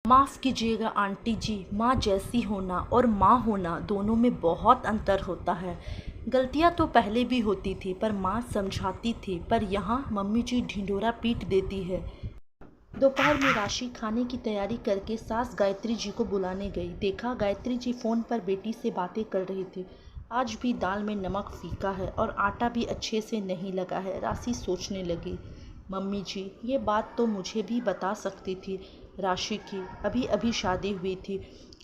माफ़ कीजिएगा आंटी जी, माँ जैसी होना और माँ होना दोनों में बहुत अंतर होता है। गलतियाँ तो पहले भी होती थी पर माँ समझाती थी, पर यहाँ मम्मी जी ढिंढोरा पीट देती है। दोपहर में राशि खाने की तैयारी करके सास गायत्री जी को बुलाने गई। देखा गायत्री जी फ़ोन पर बेटी से बातें कर रही थी। आज भी दाल में नमक फीका है और आटा भी अच्छे से नहीं लगा है। राशि सोचने लगी, मम्मी जी ये बात तो मुझे भी बता सकती थी। राशि की अभी अभी शादी हुई थी,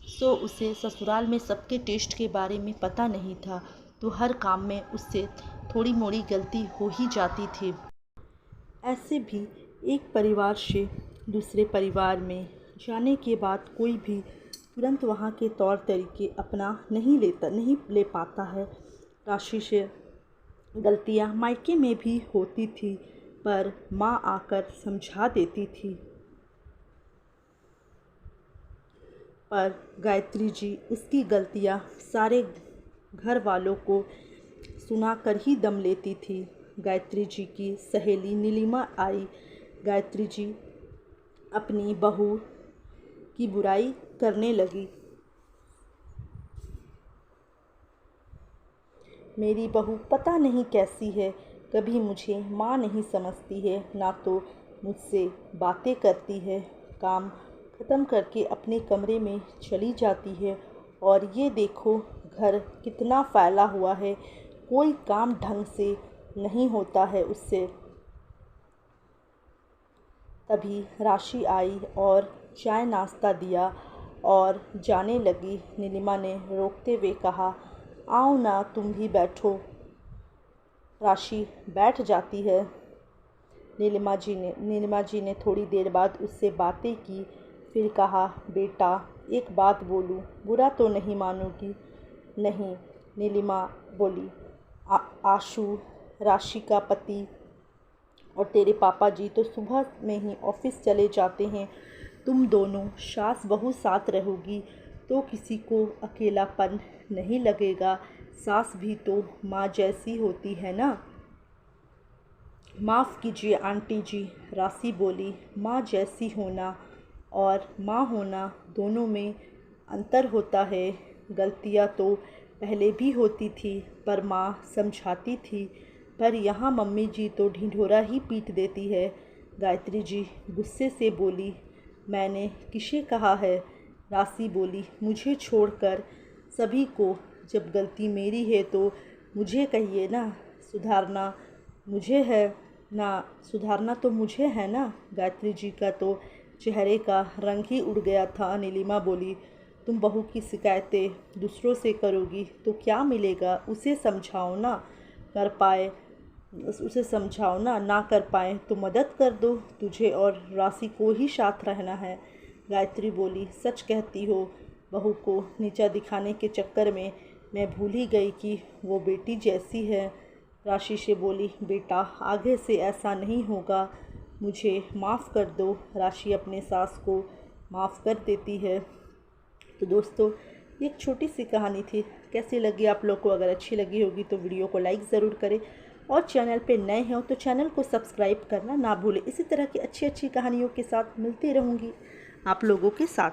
सो उसे ससुराल में सबके टेस्ट के बारे में पता नहीं था, तो हर काम में उससे थोड़ी मोड़ी गलती हो ही जाती थी। ऐसे भी एक परिवार से दूसरे परिवार में जाने के बाद कोई भी तुरंत वहाँ के तौर तरीके अपना नहीं ले पाता है। राशि से गलतियाँ मायके में भी होती थी, पर माँ आकर समझा देती थी। पर गायत्री जी उसकी गलतियाँ सारे घर वालों को सुनाकर ही दम लेती थी। गायत्री जी की सहेली नीलिमा आई। गायत्री जी अपनी बहू की बुराई करने लगी। मेरी बहू पता नहीं कैसी है, कभी मुझे माँ नहीं समझती है, ना तो मुझसे बातें करती है, काम ख़त्म करके अपने कमरे में चली जाती है। और ये देखो घर कितना फैला हुआ है, कोई काम ढंग से नहीं होता है उससे। तभी राशि आई और चाय नाश्ता दिया और जाने लगी। नीलिमा ने रोकते हुए कहा, आओ ना तुम भी बैठो। राशि बैठ जाती है। नीलिमा जी ने थोड़ी देर बाद उससे बातें की, फिर कहा, बेटा एक बात बोलूं, बुरा तो नहीं मानोगी? नहीं, नीलिमा बोली। आशु राशि का पति और तेरे पापा जी तो सुबह में ही ऑफिस चले जाते हैं, तुम दोनों सास बहू साथ रहोगी तो किसी को अकेलापन नहीं लगेगा। सास भी तो माँ जैसी होती है ना। माफ़ कीजिए आंटी जी, राशि बोली। माँ जैसी होना और माँ होना दोनों में अंतर होता है। गलतियाँ तो पहले भी होती थी पर माँ समझाती थी, पर यहाँ मम्मी जी तो ढिंढोरा ही पीट देती है। गायत्री जी गुस्से से बोली, मैंने किसे कहा है? राशि बोली, मुझे छोड़कर सभी को। जब गलती मेरी है तो मुझे कहिए ना, सुधारना मुझे है ना, सुधारना तो मुझे है ना। गायत्री जी का तो चेहरे का रंग ही उड़ गया था। नीलिमा बोली, तुम बहू की शिकायतें दूसरों से करोगी तो क्या मिलेगा? उसे समझाओ ना, कर पाए उसे समझाओ ना कर पाए तो मदद कर दो, तुझे और राशि को ही साथ रहना है। गायत्री बोली, सच कहती हो, बहू को नीचा दिखाने के चक्कर में मैं भूल ही गई कि वो बेटी जैसी है। राशि से बोली, बेटा आगे से ऐसा नहीं होगा, मुझे माफ़ कर दो। राशि अपने सास को माफ़ कर देती है। तो दोस्तों ये एक छोटी सी कहानी थी, कैसी लगी आप लोग को? अगर अच्छी लगी होगी तो वीडियो को लाइक ज़रूर करें और चैनल पे नए हैं तो चैनल को सब्सक्राइब करना ना भूलें। इसी तरह की अच्छी अच्छी कहानियों के साथ मिलती रहूँगी आप लोगों के साथ।